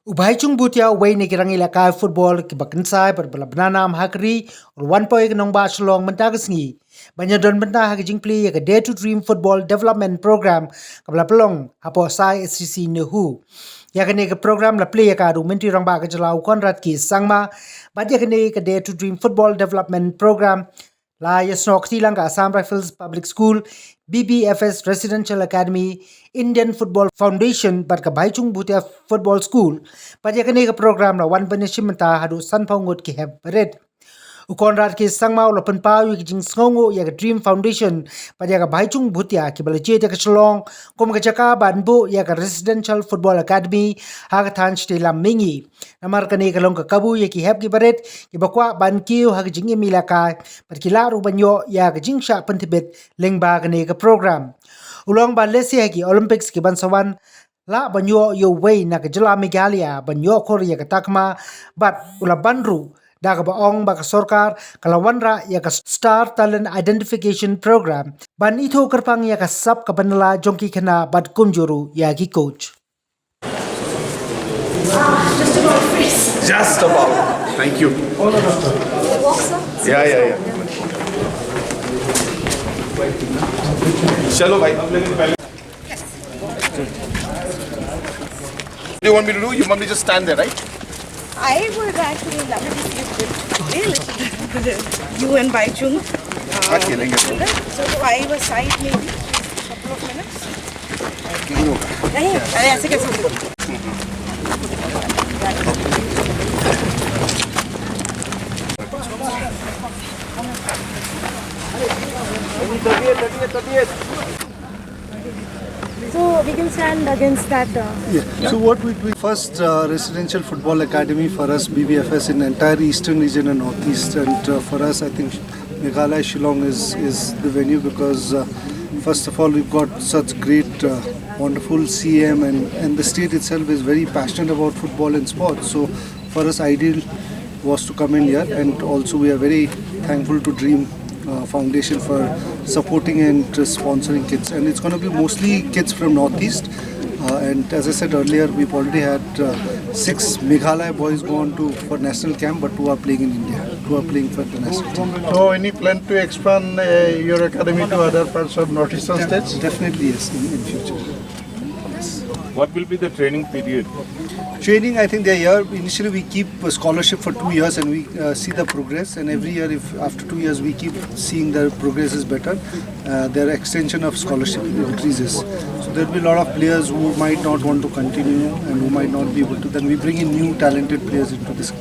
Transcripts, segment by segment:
Baichung Bhutia way ni kirang ilaka football ki bakansai per balabnanam hakri or 1 nong ba Shillong mentagasngi banyadon benta hak Jingplie ya Day to Dream Football Development Program kabla pelong hapo sai SCC nehu ya kene ke program la play ka du menti rang ba ka jalau konrat ki sangma bad ya kene ke Day to Dream Football Development Program la yasnok tilang ka Assam Rifles Public School BBFS Residential Academy Indian Football Foundation bat ka Baichung Bhutia Football School pajak ni ka program la wan banishimenta hadu sanpaungut ki heb red ukonrat ki sangmau la panpau ki jing sngongo ya ka Dream Foundation pajak ka Baichung Bhutia ki balaje ka Shillong kom ka jaka banbu ya ka Residential Football Academy ha ka than stela mingi namar ka ni ka long ka kabu ya ki heb ki baret ki bakwa ban kiu ha ka jing milaka par ki la ru banyo ya ka jing sha pantibet lengba ka ni ka program ulong ban lesi ki Olympics ki bansawan la banyo yo way na ka jylla Meghalaya banyo Korea ka takma bat ula banru da ka baong ba ka sorkar kalawanra ya ka Star Talent Identification Program ban ito karpang ya ka sap ka banala jongki kana bat kumjuru ya ki coach. Just about. Thank you. Yeah. Chalo, bhai. Yes. What do you want me to do? You want me to just stand there, right? I would actually love it if you could you and Baichung. So I was side maybe a couple of minutes. अरे ऐसे कैसे So we can stand against that. So what we first residential football academy for us BBFS in the entire eastern region and northeast, and for us I think Meghalaya Shillong is the venue because first of all we've got such great wonderful CM and the state itself is very passionate about football and sports. So for us ideal was to come in here, and also we are very thankful to Dream Foundation for supporting and sponsoring kids, and it's going to be mostly kids from northeast, and as I said earlier we've already had 6 Meghalaya boys gone for national camp, but 2 are playing in India, 2 are playing for the national team. So any plan to expand your academy to other parts of northeastern states? Definitely yes, in future. What will be the training period? Training, I think they're here. Initially we keep a scholarship for 2 years and we see the progress, and every year if after 2 years we keep seeing the progress is better, their extension of scholarship increases. So there will be a lot of players who might not want to continue and who might not be able to. Then we bring in new talented players into this.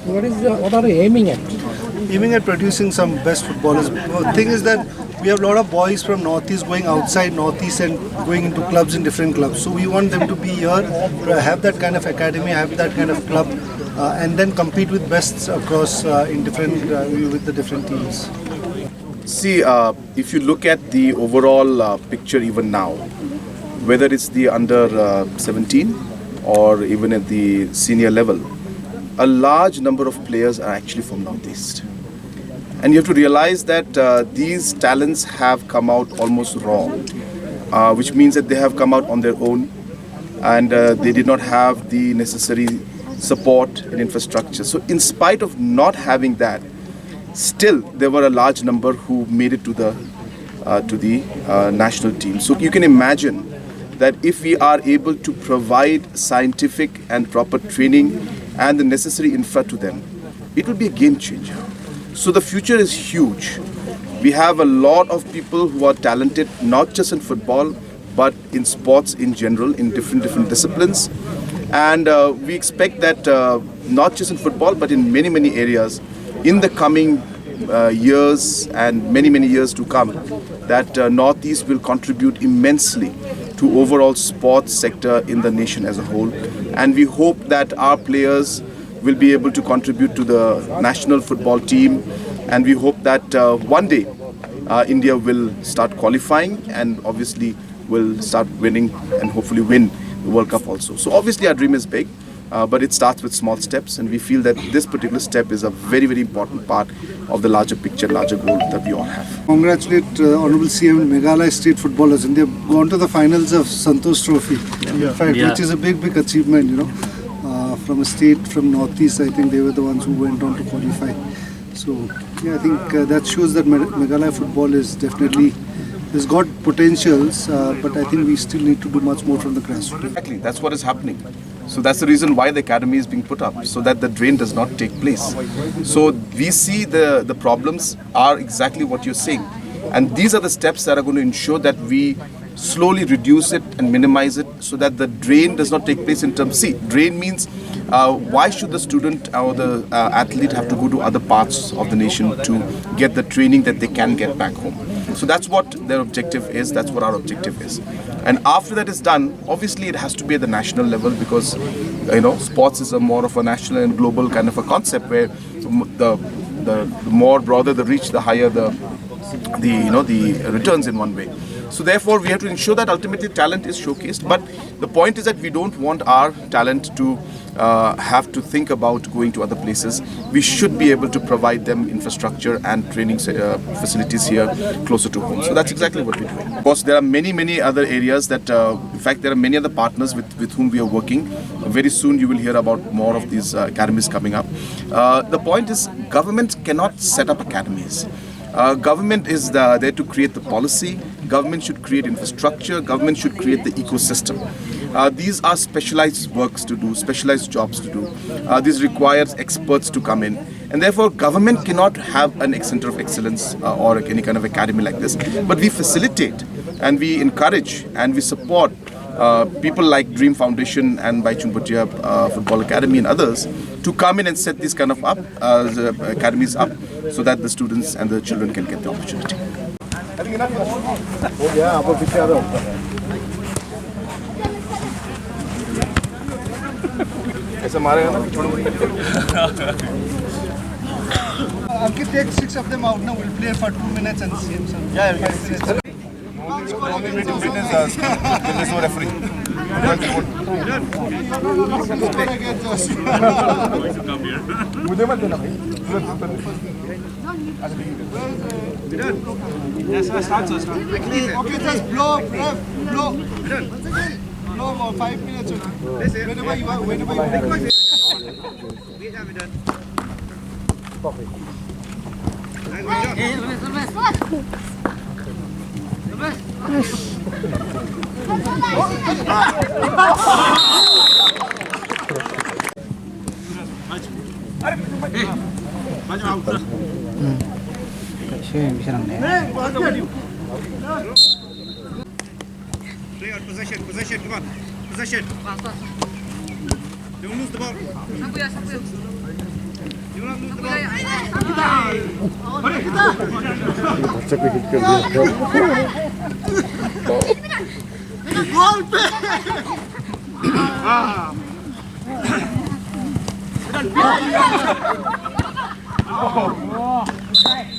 What are you aiming at? Aiming at producing some best footballers. The thing is that we have a lot of boys from northeast going outside northeast and going into clubs in different clubs. So we want them to be here, to have that kind of academy, have that kind of club, and then compete with bests across in different with the different teams. See, if you look at the overall picture even now, whether it's the under 17 or even at the senior level, a large number of players are actually from northeast. And you have to realize that these talents have come out almost raw, which means that they have come out on their own, and they did not have the necessary support and infrastructure. So in spite of not having that, still there were a large number who made it to the national team. So you can imagine that if we are able to provide scientific and proper training and the necessary infra to them, it will be a game changer. So the future is huge. We have a lot of people who are talented, not just in football, but in sports in general, in different disciplines. And we expect that not just in football, but in many areas, in the coming years and many years to come, that Northeast will contribute immensely to overall sports sector in the nation as a whole. And we hope that our players will be able to contribute to the national football team, and we hope that one day India will start qualifying and obviously will start winning and hopefully win the World Cup also. So obviously our dream is big, but it starts with small steps, and we feel that this particular step is a very important part of the larger picture, larger goal that we all have. Congratulate Honorable CM and Meghalaya state footballers, and they've gone to the finals of Santosh Trophy, in fact, which is a big achievement, you know. from a state from Northeast. I think they were the ones who went on to qualify. So yeah, I think that shows that Meghalaya football is definitely has got potentials, but I think we still need to do much more from the grassroots. Exactly, that's what is happening. So that's the reason why the academy is being put up, so that the drain does not take place. So we see the problems are exactly what you're saying. And these are the steps that are going to ensure that we slowly reduce it and minimize it, so that the drain does not take place in terms. See, drain means why should the student or the athlete have to go to other parts of the nation to get the training that they can get back home? So that's what their objective is, that's what our objective is. And after that is done, obviously it has to be at the national level, because sports is a more of a national and global kind of a concept, where the more broader the reach, the higher the returns in one way. So therefore we have to ensure that ultimately talent is showcased. But the point is that we don't want our talent to have to think about going to other places. We should be able to provide them infrastructure and training facilities here closer to home. So that's exactly what we're doing. Of course, there are many other areas that, in fact, there are many other partners with whom we are working. Very soon you will hear about more of these academies coming up. The point is, government cannot set up academies. Government is there to create the policy. Government should create infrastructure. Government should create the ecosystem. These are specialized works to do, specialized jobs to do. This requires experts to come in. And therefore, government cannot have an center of excellence or any kind of academy like this. But we facilitate and we encourage and we support people like Dream Foundation and Baichung Bhutia Football Academy and others to come in and set these kind of academies up, so that the students and the children can get the opportunity. Ankit, take 6 of them out now. We'll play for 2 minutes and see him. Yeah, okay, just blow, blow. Blow for 5 minutes. Whenever you are. Possession, come on. Possession. Don't lose the ball. Don't lose the ball.